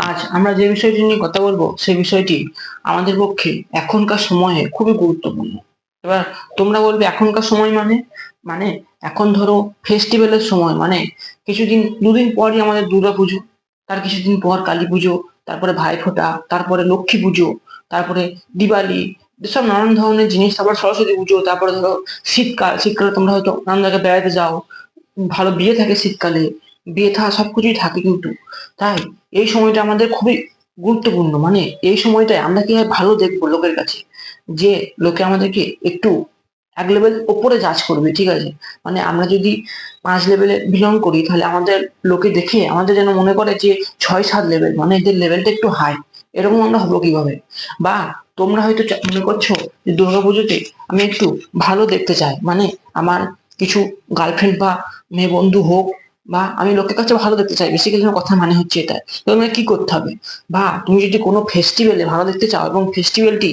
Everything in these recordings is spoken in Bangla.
আজ আমরা যে বিষয়টি নিয়ে কথা বলবো সেই বিষয়টি আমাদের পক্ষে এখনকার সময়ে খুবই গুরুত্বপূর্ণ। এবার তোমরা বলবে এখনকার সময় মানে মানে এখন ধরো ফেস্টিভ্যালের সময়, মানে কিছুদিন দুদিন পরই আমাদের দুর্গাপুজো, তার কিছুদিন পর কালী পুজো, তারপরে ভাইফোঁটা, তারপরে লক্ষ্মী পুজো, তারপরে দিওয়ালি, এসব নানান ধরনের জিনিস, তারপর সরস্বতী পুজো, তারপরে ধরো শীতকালে তোমরা হয়তো নানান জায়গায় বেড়াতে যাও, ভালো বিয়ে থাকে শীতকালে, বিয়ে থা সবকিছুই থাকে কিন্তু। তাই এই সময়টা আমাদের খুবই গুরুত্বপূর্ণ, মানে এই সময়টায় আমরা কিভাবে ভালো দেখবো লোকের কাছে, যে লোকে আমাদেরকে একটু এক লেভেল ওপরে জাজ করবে, ঠিক আছে? মানে আমরা যদি 5 লেভেলে বিলং করি, তাহলে আমাদের লোকে দেখে আমাদের যেন মনে করে যে 6-7 লেভেল, মানে এদের লেভেলটা একটু হাই। এরকম আমরা হবো কিভাবে? বা তোমরা হয়তো মনে করছো যে দুর্গাপুজোতে আমি একটু ভালো দেখতে চাই, মানে আমার কিছু গার্লফ্রেন্ড বা মেয়ে বন্ধু হোক, বা আমি লোকের কাছে ভালো দেখতে চাই, বেসিক্যালি আমার কথা মানে হচ্ছে এটা। তো তোমাকে কি করতে হবে? বা তুমি যদি কোনো ফেস্টিভ্যালে ভালো দেখতে চাও এবং ফেস্টিভ্যালটি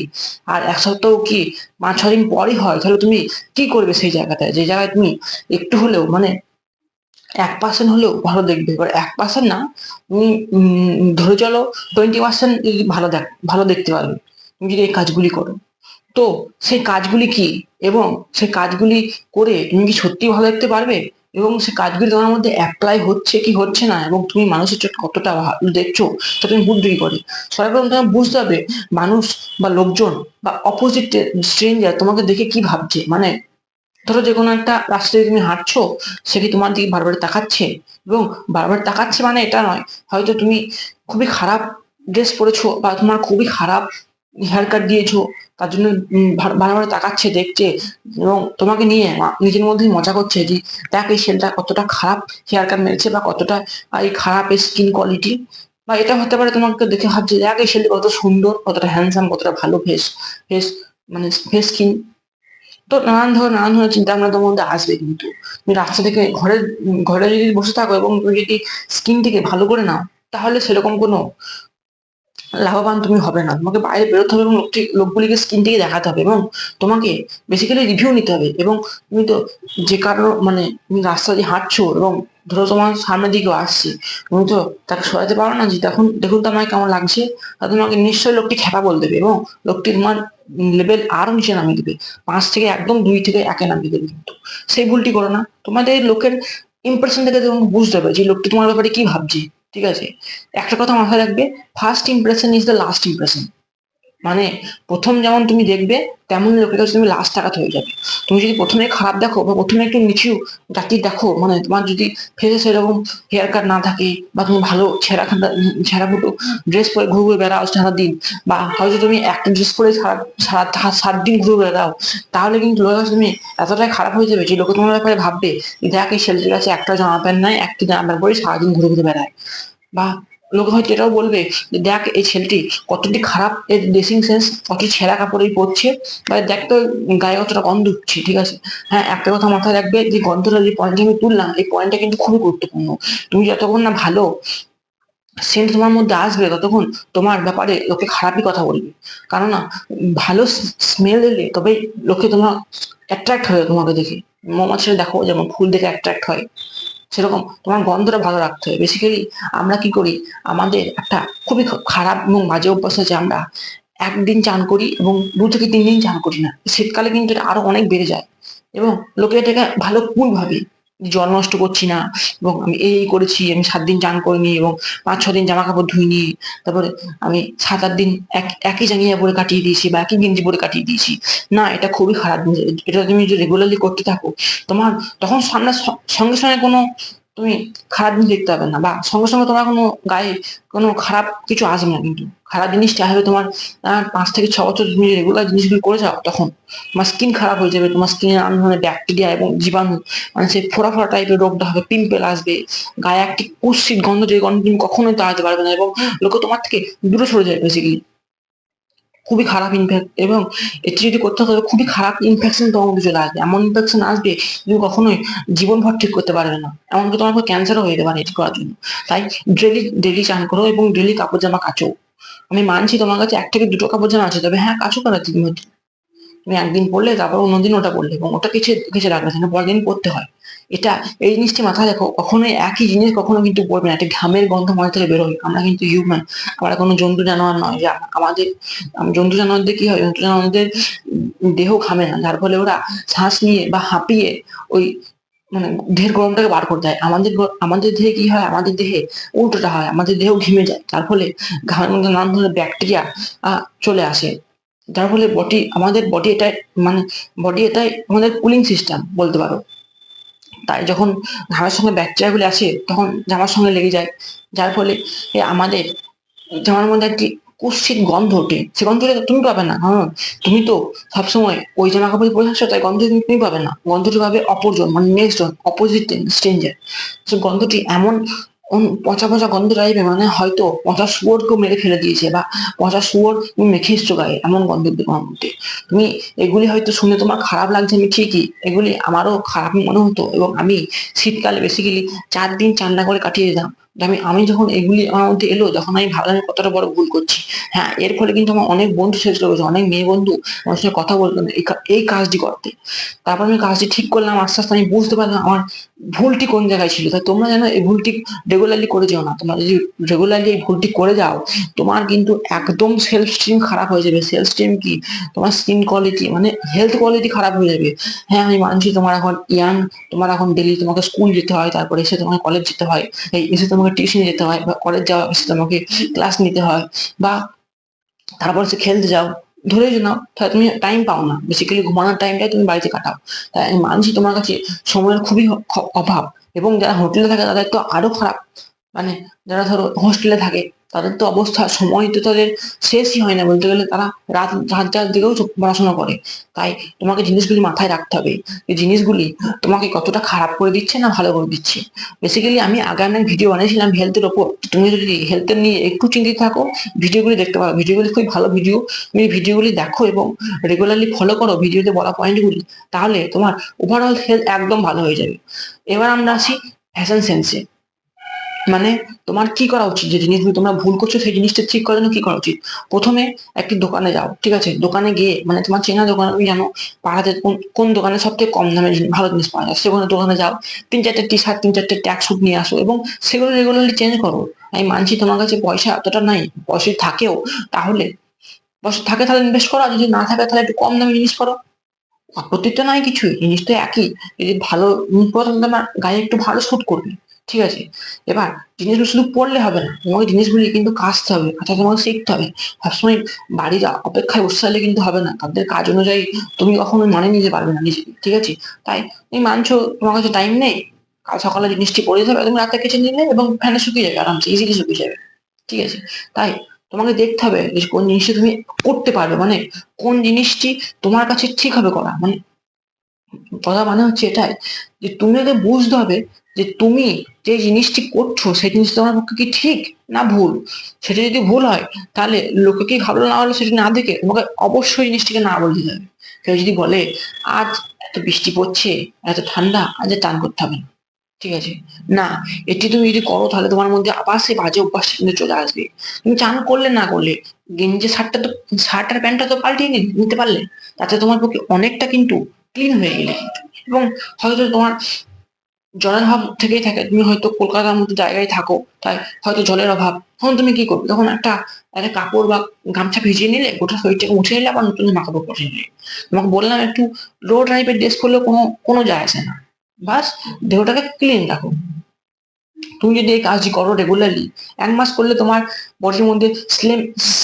আর 1 সপ্তাহ কি 5-6 দিন পরই হয়, তাহলে তুমি কি করবে সেই জায়গাটায়, যে জায়গায় তুমি একটু হলেও, মানে 1% হলেও ভালো দেখবে? এবার 1% না, তুমি ধরে চলো 20% ভালো দেখতে পারবে তুমি যদি এই কাজগুলি করো। তো সেই কাজগুলি কি, এবং সেই কাজগুলি করে তুমি কি সত্যি ভালো দেখতে পারবে, এবং সেই কাজগুলি তোমার মধ্যে অ্যাপ্লাই হচ্ছে কি হচ্ছে না, এবং তুমি মানুষের চোখে কতটা ভালো দেখছো, তা তুমি বুঝবে কি করে? সর্বপ্রথম তোমার বুঝতে হবে মানুষ বা লোকজন বা অপোজিট স্ট্রেঞ্জার তোমাকে দেখে কি ভাবছে। মানে ধরো যে কোনো একটা রাস্তায় তুমি হাঁটছো, সে কি তোমার দিকে বারবার তাকাচ্ছে? এবং বারবার তাকাচ্ছে মানে এটা নয়, হয়তো তুমি খুবই খারাপ ড্রেস পরেছো বা তোমার খুবই খারাপ হেয়ার কাট দিয়েছো, তার জন্য বারবার তাকাচ্ছে, দেখছে, এবং তোমাকে নিয়ে নিজের মধ্যেই মজা করছে যে দেখ এই ছেলেটা কতটা খারাপ হেয়ার কাট মেরেছে, বা কতটা এই খারাপ স্কিন কোয়ালিটি। বা এটা হতে পারে তোমাকে দেখে ভাবছে দেখ এই ছেলে কত সুন্দর, কতটা হ্যান্ডসাম, কতটা ভালো ফেস, ফেস মানে ফেস স্কিন। তো নানান ধরনের চিন্তা ভাবনা তোমার মধ্যে আসবে, কিন্তু তুমি রাস্তা থেকে ঘরে যদি বসে থাকো এবং তুমি যদি স্কিনটিকে ভালো করে নাও, তাহলে সেরকম কোনো লাভবান তুমি হবে না। তোমাকে বাইরে বেরোতে হবে এবং লোকগুলিকে স্কিনটিকে দেখাতে হবে, এবং তোমাকে বেসিক্যালি রিভিউ নিতে হবে। এবং তুমি তো যে কারো, মানে তুমি রাস্তা দিয়ে হাঁটছো এবং ধরো তোমার সামনের দিকেও আসছে, তুমি তো তাকে সরাতে পারো না যে দেখুন দেখুন তো আমাকে কেমন লাগছে। তা তোমাকে নিশ্চয়ই লোকটি খেপা বলে দেবে, এবং লোকটি তোমার লেভেল আরো নিচে নামিয়ে দেবে, 5 থেকে একদম 2 থেকে 1-এ নামিয়ে দেবে। কিন্তু সেই ভুলটি করো না। তোমাদের লোকের ইমপ্রেশন থেকে তোমাকে বুঝতে হবে যে লোকটি তোমার ব্যাপারে কি ভাবছে, ঠিক আছে? একটা কথা মাথায় রাখবে, first impression is the last impression. মানে প্রথম যেমন তুমি দেখবে, তেমন লোকের কাছে তুমি লাস্ট টাকাতে হয়ে যাবে। তুমি যদি প্রথমে খারাপ দেখো বা প্রথমে একটু নিচু জাতির দেখো, মানে তোমার যদি ফেসে সেরকম হেয়ার কাট না থাকে, বা তুমি ভালো ছেঁড়া ফুটো ড্রেস পরে ঘুরে ঘুরে বেড়াও সারাদিন, বা হয়তো তুমি একটা ড্রেস পরে সারা সারা 7 দিন ঘুরে বেড়াও, তাহলে কিন্তু লোকের কাছে তুমি এতটাই খারাপ হয়ে যাবে যে লোকে তোমার ব্যাপারে ভাববে যে দেখ এই ছেলেটির কাছে একটা জামা প্যান্ট নাই, একটা জামা প্যান্ট পরে সারাদিন ঘুরে ঘুরে বেড়ায়। বা লোকে হয়তো এটাও বলবে যে দেখ এই ছেলেটি কতটি খারাপ, এর ড্রেসিং সেন্স, কত ছেঁড়া কাপড়েই পরছে, বা দেখ তো গায়ে কতটা গন্ধ উঠছে, ঠিক আছে? হ্যাঁ, একটা কথা মাথায় রাখবে, যে গন্ধটা যে পয়েন্ট আমি তুললাম, এই পয়েন্টটা কিন্তু খুবই গুরুত্বপূর্ণ। তুমি যতক্ষণ না ভালো সেন্ট তোমার মধ্যে আসবে, ততক্ষণ তোমার ব্যাপারে লোকে খারাপই কথা বলবে। কারণ না, ভালো স্মেল এলে তবেই লোকে তোমার অ্যাট্রাক্ট হবে তোমাকে দেখে। মৌমাছিরা দেখো যেমন ফুল দেখে অ্যাট্রাক্ট হয়, সেরকম তোমার গন্ধটা ভালো রাখতে হবে। বেসিক্যালি আমরা কি করি, আমাদের একটা খুবই খারাপ এবং বাজে অভ্যাস আছে, আমরা একদিন চান করি এবং 2 থেকে 3 দিন চান করি না। শীতকালে কিন্তু এটা আরো অনেক বেড়ে যায়, এবং লোকে এটাকে ভালো কুল ভাবে, যে জল নষ্ট করছি না, এবং আমি এই করেছি, আমি 7 দিন চান করিনি এবং 5-6 দিন জামা কাপড় ধুইনি, তারপরে আমি 7-8 দিন একই জাঙ্গিয়া পরে কাটিয়ে দিয়েছি বা একই গেঞ্জি পরে কাটিয়ে দিয়েছি। না, এটা খুবই খারাপ জিনিস। এটা তুমি যদি রেগুলারলি করতে থাকো, তোমার তখন সামনে সঙ্গে সঙ্গে কোনো তুমি খারাপ জিনিস দেখতে পাবে না, বা সঙ্গে সঙ্গে তোমার কোনো গায়ে কোনো খারাপ কিছু আসবে না। কিন্তু খারাপ জিনিসটা আসবে তোমার 5 থেকে 6 বছর তুমি রেগুলার জিনিসগুলো করে যাও, তখন তোমার স্কিন খারাপ হয়ে যাবে, তোমার স্কিনে নানান ধরনের ব্যাকটেরিয়া এবং জীবাণু, মানে সেই ফোড়া ফোড়া টাইপের রোগটা হবে, পিম্পল আসবে, গায়ে একটি কুৎসিত গন্ধ, যে গন্ধ তুমি কখনোই তাড়াতে পারবে না, এবং লোকে তোমার থেকে দূরে সরে যাবে বেসিক্যালি। খুবই খারাপ ইনফ্যাক্ট, এবং এটি যদি করতে হবে খুবই খারাপ ইনফেকশন তোমার মধ্যে চলে আসবে, এমন ইনফেকশন আসবে তুমি কখনোই জীবনভর ঠিক করতে পারবে না, এমনকি তোমার ক্যান্সারও হয়ে যেতে পারে এটি করার জন্য। তাই ডেলি ডেলি চান করো এবং ডেলি কাপড় জামা কাচো। আমি মানছি তোমার কাছে 1 থেকে 2টো কাপড় জামা আছে, তবে হ্যাঁ, কাচো করার তুমি একদিন পরলে তারপর অন্যদিন ওটা পরলে, এবং ওটা কিছু কিছু রাখবে না, পরের দিন পরতে হয়। এটা এই জিনিসটি মাথায় রাখো, কখনোই একই জিনিস কখনো কিন্তু বলবে না। একটা ঘামের গন্ধ মনে থেকে বেরোয়, আমরা কিন্তু হিউম্যান, আমরা কোনো জন্তু জানোয়ার নয় যে আমাদের জন্তু জানোয়ারদের কি হয়, জন্তু জানোয়ারদের দেহ ঘামে না, যার ফলে ওরা শ্বাস নিয়ে বা হাঁপিয়ে ওই মানে দেহের গরমটাকে বার করে দেয়। আমাদের দেহে কি হয়, আমাদের দেহে উল্টোটা হয়, আমাদের দেহ ঘেমে যায়, যার ফলে ঘামের মধ্যে নানান ধরনের ব্যাকটেরিয়া চলে আসে, যার ফলে আমাদের বডি এটাই মানে বডি এটাই আমাদের কুলিং সিস্টেম বলতে পারো। তাই যখন ঘামের সঙ্গে ব্যাকটেরিয়া গুলো আসে তখন জামার সঙ্গে লেগে যায়, যার ফলে আমাদের জামার মধ্যে একটি কুৎসিত গন্ধ ওঠে। সে গন্ধটা তুমি পাবে না, কারণ তুমি তো সবসময় ওই জামা কাপড় পরে থাকছো, তাই গন্ধ তুমি পাবে না। গন্ধটি পাবে অপরজন, মানে নেক্সট জন, অপোজিট স্ট্রেঞ্জার। সে গন্ধটি এমন পচা পচা গন্ধ টাইপের, মানে হয়তো পচা শুয়োরকেও মেরে ফেলে দিয়েছে, বা পচা শুয়োর তুমি মেখে এসছো গায়ে, এমন গন্ধ তোমার মধ্যে। তুমি এগুলি হয়তো শুনে তোমার খারাপ লাগছে, আমি ঠিকই, এগুলি আমারও খারাপ মনে হতো, এবং আমি শীতকালে বেসিক্যালি 4 দিন চান না করে কাটিয়ে দিতাম। আমি যখন এগুলি আমার মধ্যে এলো, যখন আমি ভাবলাম আমি কতটা বড় ভুল করছি। হ্যাঁ, এর ফলে কিন্তু আমার অনেক বন্ধু শেষ হয়ে গেছে, অনেক মেয়ে বন্ধু আমার সঙ্গে কথা বলতো না এই কাজটি করতে। তারপর আমি কাজটি ঠিক করলাম, আস্তে আস্তে আমি বুঝতে পারলাম আমার ভুলটি কোন জায়গায় ছিল। তাই তোমরা যেন এই ভুলটি রেগুলারলি করে যেও না। তোমরা যদি রেগুলারলি এই ভুলটি করে যাও, তোমার কিন্তু একদম সেলফ স্টিম খারাপ হয়ে যাবে। সেলফ স্টিম কি, তোমার স্কিন কোয়ালিটি মানে হেলথ কোয়ালিটি খারাপ হয়ে যাবে। হ্যাঁ, আমি মানছি তোমার এখন ইয়াং, তোমার এখন ডেলি তোমাকে স্কুল যেতে হয়, তারপরে এসে তোমাকে কলেজ যেতে হয়, এসে তোমাকে টিউশনে যেতে হয়, বা কলেজ যাওয়া এসে তোমাকে ক্লাস নিতে হয়, বা তারপর সে খেলতে যাও, ধরে নাও তাহলে তুমি টাইম পাও না, বেসিক্যালি ঘুমানোর টাইমটাই তুমি বাড়িতে কাটাও। তাই আমি মানছি তোমার কাছে সময়ের খুবই অভাব। এবং যারা হোটেলে থাকে তাদের তো আরো খারাপ, মানে যারা ধরো হোস্টেলে থাকে তাদের তো অবস্থা, সময় তো তাদের শেষই হয় না বলতে গেলে। তারা রাত রাত রাত দিকেও পড়াশোনা করে। তাই তোমাকে জিনিসগুলি মাথায় রাখতে হবে, এই জিনিসগুলি তোমাকে কতটা খারাপ করে দিচ্ছে না ভালো করে দিচ্ছে। বেসিক্যালি আমি আগে অনেক ভিডিও বানিয়েছিলাম হেলথের ওপর। তুমি যদি হেলথের নিয়ে একটু চিন্তিত থাকো, ভিডিওগুলি দেখতে পারো, ভিডিওগুলি খুবই ভালো ভিডিও। তুমি ভিডিওগুলি দেখো এবং রেগুলারলি ফলো করো ভিডিওতে বলা পয়েন্টগুলি, তাহলে তোমার ওভারঅল হেলথ একদম ভালো হয়ে যাবে। এবার আমরা আসি ফ্যাশন সেন্সে। মানে তোমার কি করা উচিত, যে জিনিসগুলো তোমরা ভুল করছো সেই জিনিসটা ঠিক করার জন্য কি করা উচিত। প্রথমে একটি দোকানে যাও, ঠিক আছে, দোকানে গিয়ে মানে তোমার চেনা দোকান, তুমি জানো পাড়াতে কোন কোন দোকানে সব থেকে কম দামে ভালো জিনিস পাওয়া যায়, সেখানে দোকানে যাও, 3-4টে টি শার্ট, 3-4টে ট্যাগ স্যুট নিয়ে আসো, এবং সেগুলো রেগুলারলি চেঞ্জ করো। আমি মানছি তোমার কাছে পয়সা এতটা নাই, পয়সা থাকেও, তাহলে পয়সা থাকে তাহলে ইনভেস্ট করো, আর যদি না থাকে তাহলে একটু কম দামে জিনিস করো। আপত্তি তো নাই কিছুই, জিনিস তো একই। যদি ভালো জিনিস পরো তাহলে তোমার গায়ে একটু ভালো স্যুট করবে, ঠিক আছে। এবার জিনিসগুলো শুধু পড়লে হবে না, তোমাকে জিনিসগুলি কিন্তু কাচতে হবে, কাঁচা তোমাকে শিখতে হবে। সবসময় বাড়ির অপেক্ষায় বসে থাকলে কিন্তু হবে না, তাদের কাজ অনুযায়ী তুমি কখনো মানে নিতে পারবে না নিজেকে, ঠিক আছে। তাই তুমি মানছো তোমার কাছে টাইম নেই, কাল সকালে জিনিসটি পরে যেতে হবে, তুমি রাতে কেচে নিলে এবং ফ্যানে শুকিয়ে যাবে, আরামসে ইজিলি শুকিয়ে যাবে, ঠিক আছে। তাই তোমাকে দেখতে হবে যে কোন জিনিসটা তুমি করতে পারবে, মানে কোন জিনিসটি তোমার কাছে ঠিক হবে করা। মানে কথা মানে হচ্ছে এটাই, যে তুমি আগে বুঝতে হবে যে তুমি যে জিনিসটি করছো সেই জিনিসটা তোমার পক্ষে কি ঠিক না ভুল। সেটা যদি ভুল হয় তাহলে লোকে কি ভালো না হলো সেটা না দেখে তোমাকে অবশ্যই জিনিসটিকে না বলতে হবে। কেউ যদি বলে আজ এত বৃষ্টি পড়ছে, এত ঠান্ডা, আজ আর চান করতে হবে না, ঠিক আছে, না, এটি তুমি যদি করো তাহলে তোমার মধ্যে আবার সেই বাজে অভ্যাস কিন্তু চলে আসবে। তুমি চান করলে না করলে গেঞ্জি শার্ট আর প্যান্টটা তো পাল্টিয়ে নিতে পারলে, তাতে তোমার পক্ষে অনেকটা কিন্তু ক্লিন হয়ে গেলে কিন্তু। এবং হয়তো তোমার জলের অভাব থেকেই থাকে, তুমি হয়তো কলকাতার মতো জায়গায় থাকো, তাই হয়তো জলের অভাব, তখন তুমি কি করবে, তখন একটা একটা কাপড় বা গামছা ভিজিয়ে নিলে, গোটা শরীরটাকে মুছে নিলে, আবার নতুন জামা কাপড় পরে নিলে। তোমাকে বললাম একটু লো টাইপের ড্রেস করলেও কোনো কোনো যায় আসে না, বাস দেহটাকে ক্লিন রাখো। তুমি যদি এই কাজটি করো রেগুলারলি, 1 মাস করলে তোমার বডির মধ্যে স্লিম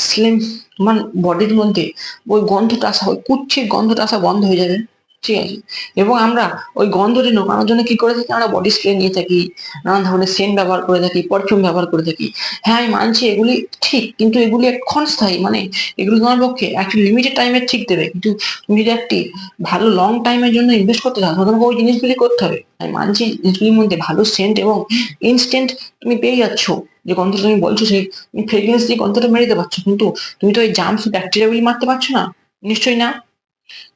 স্লিম তোমার বডির মধ্যে ওই গন্ধটা আসা, ওই কুচ্ছির গন্ধটা আসা বন্ধ হয়ে যাবে, ঠিক আছে। এবং আমরা ওই গন্ধটি ঢোকানোর জন্য কি করে থাকি, আমরা বডি স্প্রে নিয়ে থাকি, নানান ধরনের সেন্ট ব্যবহার করে থাকি, পারফিউম ব্যবহার করে থাকি। হ্যাঁ, আমি মানছি এগুলি ঠিক, কিন্তু এগুলি ক্ষণস্থায়ী, মানে এগুলো তোমার পক্ষে একটা লিমিটেড টাইমে ঠিক দেবে, কিন্তু তুমি যদি একটি ভালো লং টাইমের জন্য ইনভেস্ট করতে চাও তাহলে তোমাকে ওই জিনিসগুলি করতে হবে। আমি মানছি জিনিসগুলির মধ্যে ভালো সেন্ট এবং ইনস্ট্যান্ট তুমি পেয়ে যাচ্ছ, যে গন্ধটা তুমি বলছো সেই ফ্রেগ্রেন্স দিয়ে গন্ধটা মেরে দিতে পারছো, কিন্তু তুমি তো ওই জার্মস ব্যাকটেরিয়াগুলি মারতে পারছো না, নিশ্চয়ই না।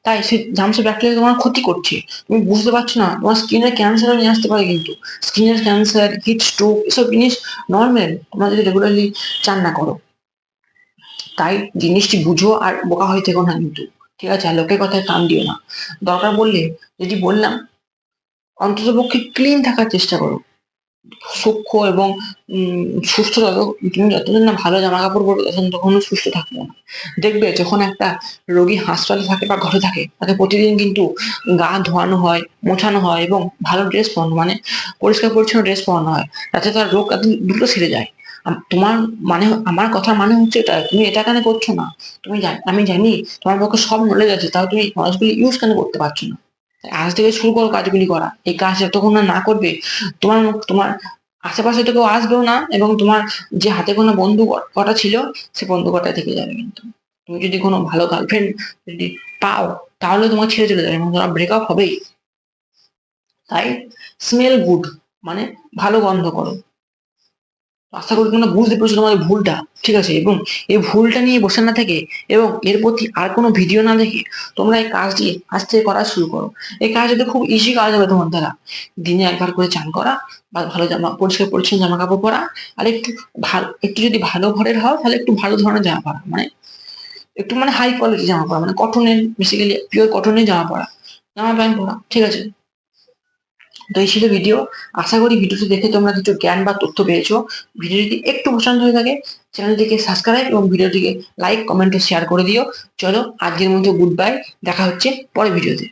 তাই সেই জার্মস ব্যাকটেরিয়া তোমার ক্ষতি করছে, তুমি বুঝতে পারছো না, তোমার স্কিনের ক্যান্সারও নিয়ে আসতে পারে কিন্তু। স্কিনের ক্যান্সার, হিট স্ট্রোক, এসব জিনিস নর্মাল তোমরা যদি রেগুলারলি চান না করো। তাই জিনিসটি বুঝো আর বোকা হয়ে থেকো না কিন্তু, ঠিক আছে। আর লোকের কথায় কান দিও না, দরকার বললে যদি বললাম অন্ততপক্ষে ক্লিন থাকার চেষ্টা করো। সূক্ষ্ম এবং সুস্থ তুমি যতদিন না ভালো জামা কাপড় পরবে তখন তখনও সুস্থ থাকবে না। দেখবে যখন একটা রোগী হাসপাতালে থাকে বা ঘরে থাকে তাকে প্রতিদিন কিন্তু গা ধোয়ানো হয়, মোছানো হয় এবং ভালো ড্রেস পরানো মানে পরিষ্কার পরিচ্ছন্ন ড্রেস পরানো হয়, যাতে তার রোগ দ্রুত সেরে যায়। তোমার মানে আমার কথার মানে হচ্ছে এটা, তুমি এটা কেন করছো না? আমি জানি তোমার পক্ষে সব নলেজ আছে, তাও তুমি নলেজগুলি ইউজ কেন করতে পারছো না? আজ থেকে শুরু করো কাজগুলি করা। এই কাজ যতক্ষণ না করবে তোমার আশেপাশে তো কেউ আসবেও না, এবং তোমার যে হাতে কোনো বন্ধু কটা ছিল সে বন্ধু কটা থেকে যাবে। কিন্তু তুমি যদি কোনো ভালো গার্লফ্রেন্ড যদি পাও তাহলে তোমার ছেড়ে চলে যাবে এবং তোমার ব্রেকআপ হবেই। তাই স্মেল গুড মানে ভালো গন্ধ করো। আশা করি তোমরা বুঝতে পেরেছো তোমাদের ভুলটা, ঠিক আছে? এবং এই ভুলটা নিয়ে বসে না থেকে এবং এর প্রতি আর কোনো ভিডিও না দেখে তোমরা এই কাজটি আজ থেকে করা শুরু করো। এই কাজটা খুব ইজি কাজ হবে তোমার দ্বারা। দিনে একবার করে চান করা বা ভালো পরিষ্কার পরিচ্ছন্ন জামা কাপড় পরা, আর একটু যদি ভালো ঘরের হও তাহলে একটু ভালো ধরনের জামা পরা, মানে একটু মানে হাই কোয়ালিটি জামা পরা, মানে কটনের, বেসিক্যালি পিওর কটনের জামা প্যান্ট পরা, ঠিক আছে? তো এই ছিল ভিডিও। আশা করি ভিডিওটি দেখে তোমরা কিছু জ্ঞান বা তথ্য পেয়েছো। ভিডিও যদি একটু পছন্দ হয়ে থাকে চ্যানেলটিকে সাবস্ক্রাইব এবং ভিডিওটিকে লাইক, কমেন্ট ও শেয়ার করে দিও। চলো আজকের মতো গুড বাই, দেখা হচ্ছে পরের ভিডিওতে।